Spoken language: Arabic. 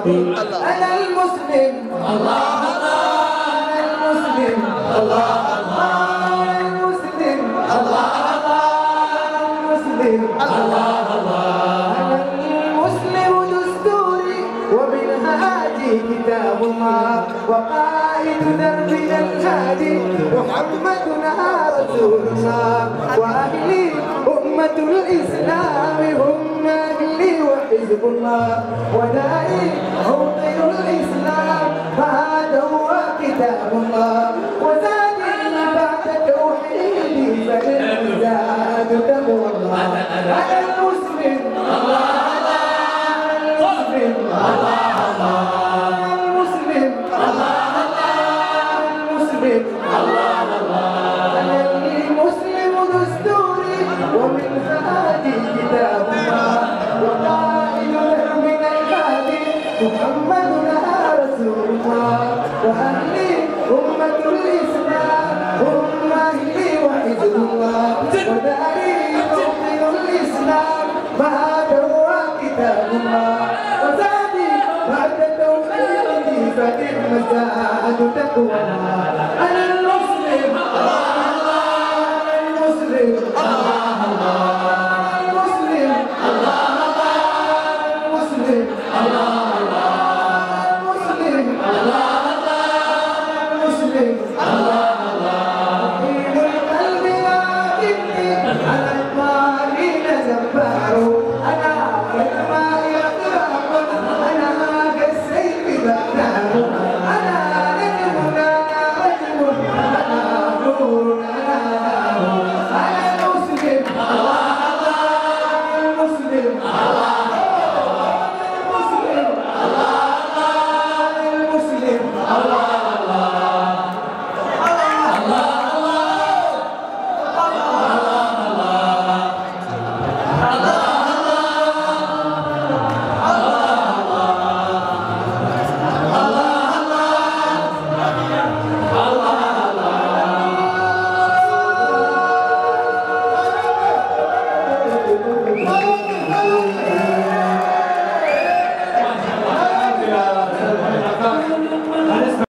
معبود. أنا المسلم الله الله، أنا المسلم الله الله، أنا المسلم الله الله، أنا المسلم الله الله، أنا المسلم دستوري ومنهاجي كتاب الله، وقائد دربنا الهادي محمدنا رسول الله، وأهلي أمة الإسلام هم أهلي وحزب الله، ودائي أوطن الإسلام فهذا هو كتاب الله، وزادي بعد توحيدي فالزاد تقوى الله. أنا المسلم الله الله، المسلم الله الله، المسلم الله الله، المسلم الله الله، أنا المسلم دستوري ومنهاجي كتاب الله، وقائد من الهادي محمدنا رسول الله، وأهلي أمة الإسلام هم أهلي وحزب الله، وداري موطن الإسلام فهذا هو كتاب الله، وزادي بعد توحيدي فنعم الزاد تقوى الله. أنا المسلم الله الله، المسلم الله الله.